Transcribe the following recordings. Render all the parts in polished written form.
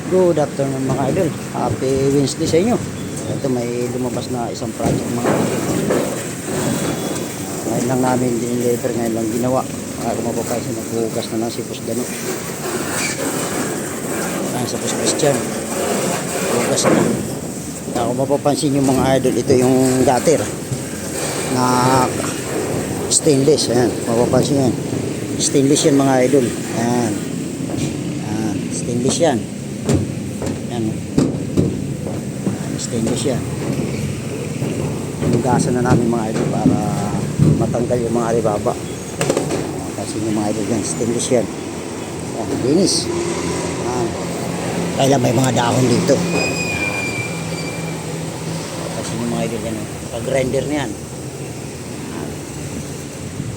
Good afternoon mga idol. Happy Wednesday sa inyo. Ito may lumabas na isang project mga idol. Ngayon lang namin din-deliver, ngayon lang ginawa. Kung mapapansin, naghuhugas na lang si Boss Dano. Ayan sa Boss Christian. Hugas na. Kung mapapansin yung mga idol, ito yung gutter na stainless. Ayan, mapapansin yan. Stainless yan mga idol. Ayan. Ayan, stainless yan. Stainless yan. Hugasan na namin mga idol para matanggal yung mga aribaba. Kasi yung mga idol yan, stainless yan. Yan, linis. Kailan may mga dahon dito. Kasi yung mga idol yan, pag-grinder na yan.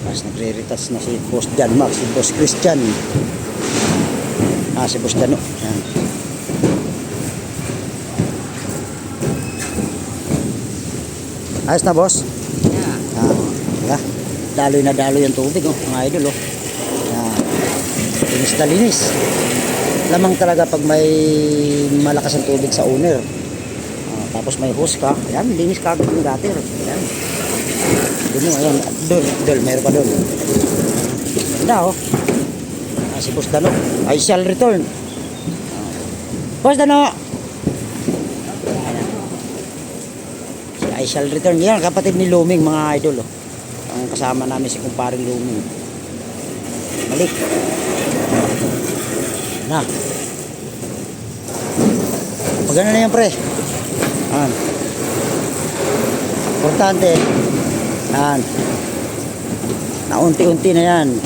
Tapos nagre-retouch na si Boss John Max, si Boss Christian. Si Boss Dano. Yan. Ayos na boss? Yeah. Daloy na daloy yung tubig mga idol linis na linis. Lamang talaga pag may malakas ang tubig sa owner. Tapos may hose ka. Ayan, linis ka agad yung gutter. Ayan. Ayan. Dol, mayroon pa dol. Ganda si Boss Dano. I shall return. Boss Dano! I shall return. Yan, kapatid ni Luming mga idol ang kasama namin si kumparing Luming. Balik na magana na yan pre. Importante na unti-unti na yan.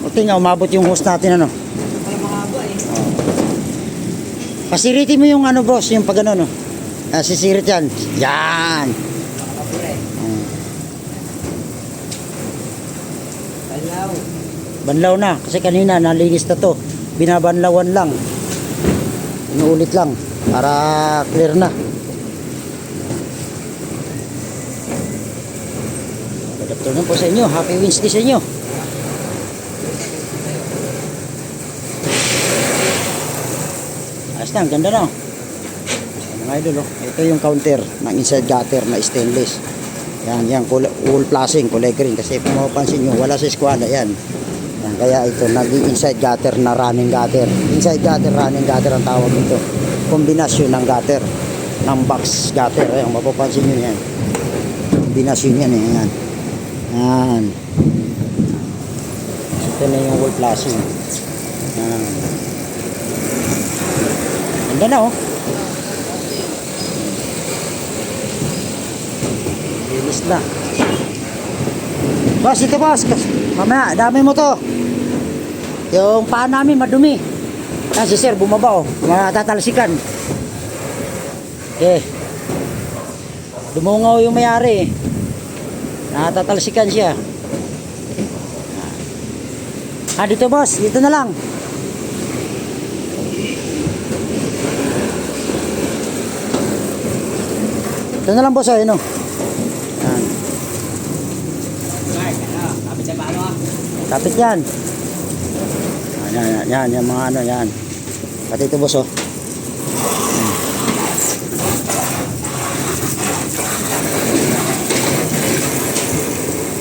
Unti nga umabot yung host natin pasiritin mo yung boss, yung pag sisirit yan. Yan. Banlaw na. Kasi kanina nalinis na to. Binabanlawan lang. Inuulit lang. Para clear na. Good afternoon po sa inyo. Happy Wednesday sa inyo. Ayos na. Ganda na. Mga idol ito yung counter ng inside gutter na stainless. Yan wall flashing, kulay green. Kasi kung mapapansin nyo, wala sa eskwala yan. Kaya ito naging inside gutter na running gutter. Inside gutter, running gutter ang tawag nito. Kombinasyon ng gutter, ng box gutter. Ayan, mapapansin nyo yan. Kombinasyon yan yan. Yan. Ito na yung wall flashing. Yan. Ganda na linis na. Boss, ito boss. Mamaya, dami mo to. Yung paa namin madumi. Yan si sir, bumaba matatalsikan. Okay. Dumungaw yung mayari. Natatalsikan siya. Dito boss, dito na lang. Ito na lang boss, Yan. Kapit yan. Yan, yung mga yan. Pati ito boss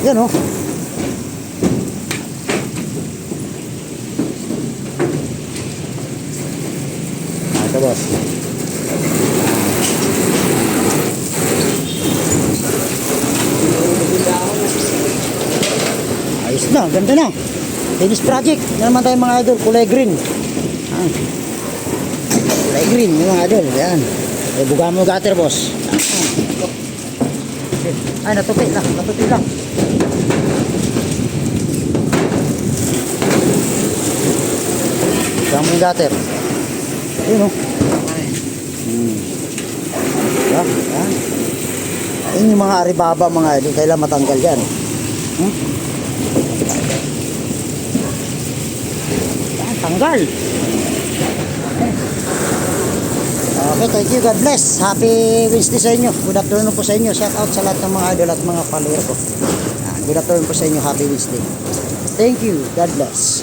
Yan ito boss. Ayos na, ganda na. Finish project. Yan naman tayo mga idol, kulay green. Kulay green yung mga idol. Yan. Buga mo gutter boss. Ay, natupi lang. Buga mo yung gutter. Ayun Yan. Ayun yung mga aribaba mga idol. Kailan matanggal yan. Tanggal. Okay, thank you. God bless. Happy Wednesday sa inyo. Good afternoon po sa inyo. Shout out sa lahat ng mga idol at mga follower ko. Good afternoon po sa inyo. Happy Wednesday. Thank you. God bless.